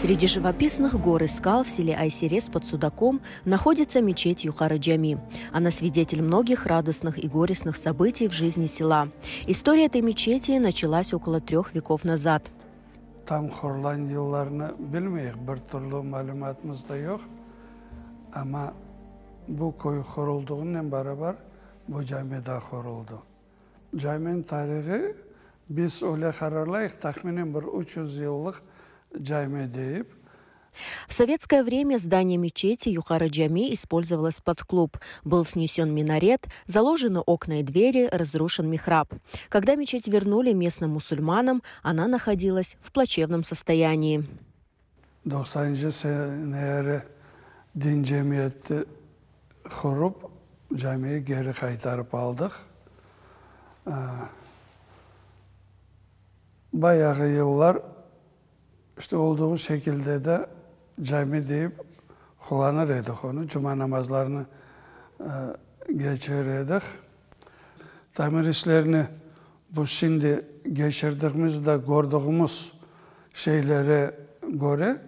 Среди живописных гор и скал в селе Айсерес под Судаком находится мечеть Юхара-Джами. Она свидетель многих радостных и горестных событий в жизни села. История этой мечети началась около 3 веков назад. Tam kurulan yıllarını bilmiyoruz, bir türlü malumatımız da yok. Ama bu koyu kurulduğundan beraber bu cami de kuruldu. Caminin tarihi biz öyle kararlayık, tahminen bir 300 yıllık cami deyip. В советское время здание мечети Юхара-Джами использовалось под клуб. Был снесен минарет, заложены окна и двери, разрушен михраб. Когда мечеть вернули местным мусульманам, она находилась в плачевном состоянии. 90. senelere din cemiyeti kurup camiyi geri kaytarıp aldık. Bayağı yıllar işte olduğu şekilde de cami deyip kullanırdık onu. Cuma namazlarını geçirirdik. Tamir işlerini bu şimdi geçirdiğimizde gördüğümüz şeylere göre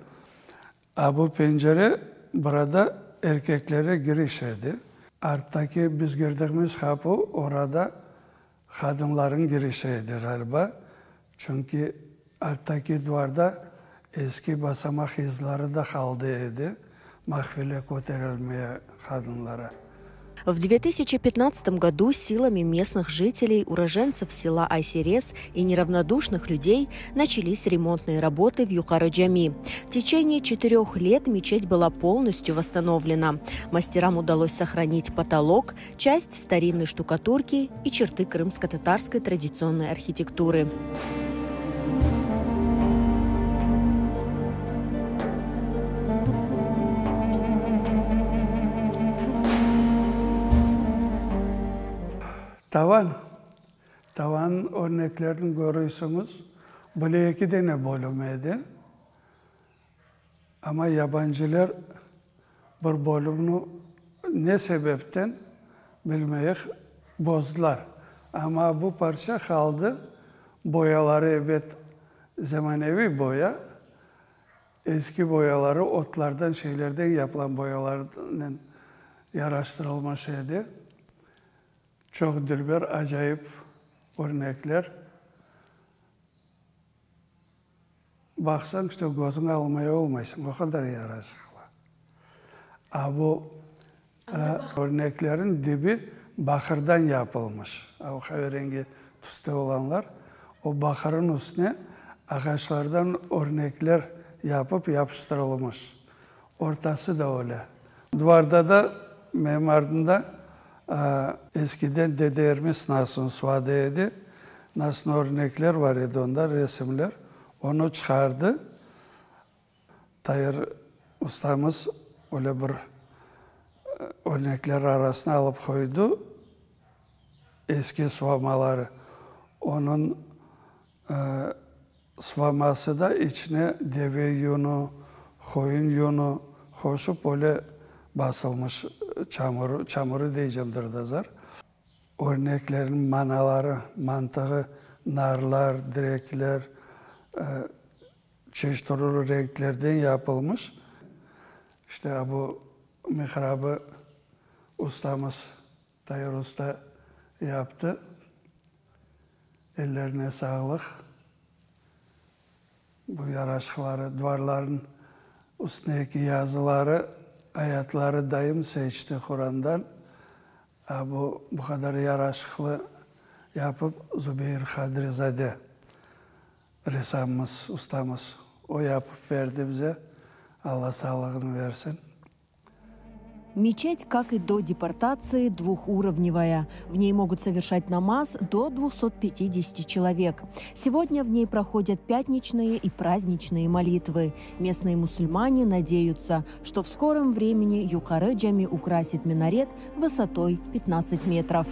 bu pencere burada erkeklere giriş idi. Arttaki biz girdiğimiz kapı orada kadınların girişiydi galiba. Çünkü arttaki duvarda eski basamak izleri de kaldıydı. Mahfile götürülmeye kadınlara. В 2015 году силами местных жителей, уроженцев села Айсерес и неравнодушных людей начались ремонтные работы в Юхара-Джами. В течение 4 лет мечеть была полностью восстановлена. Мастерам удалось сохранить потолок, часть старинной штукатурки и черты крымско-татарской традиционной архитектуры. Tavan örneklerini görüyorsunuz. Böyle 2 tane bölümüydü. Ama yabancılar bir bölümünü ne sebepten bilmeyek bozdular. Ama bu parça kaldı. Boyaları evet zamanevi boya. Eski boyaları otlardan şeylerden yapılan boyalardan yaraştırılmışydı. Çok dilber, acayip örnekler. Baksan işte gözünü almaya olmaysın, o kadar yaraşıklı. Bu örneklerin dibi bakırdan yapılmış. O kahverengi tüste olanlar, o bakırın üstüne ağaçlardan örnekler yapıp yapıştırılmış. Ortası da öyle. Duvarda da, memardında eskiden Dede Ermes Nas'ın suadeydi. Nas'ın örnekler var idi onda, resimler. Onu çıkardı. Tayyar ustamız öyle bir örnekler arasına alıp koydu. Eski suamaları. Onun suaması da içine deve yunu, koyun yunu koşup öyle basılmış çamuru diyeceğimdir dazar. Örneklerin manaları, mantığı, narlar, direkler, çeşitli renklerden yapılmış. İşte bu mihrabı ustamız Tayyar Usta yaptı. Ellerine sağlık. Bu yaraşıkları, duvarların üstündeki yazıları, ayetleri daim seçti Kur'an'dan. Bu kadar yaraşıklı yapıp Zübeyir Kadrizade ressamımız, ustamız o yapıp verdi bize. Allah sağlığını versin. Мечеть, как и до депортации, двухуровневая. В ней могут совершать намаз до 250 человек. Сегодня в ней проходят пятничные и праздничные молитвы. Местные мусульмане надеются, что в скором времени Юхара-Джами украсит минарет высотой 15 метров.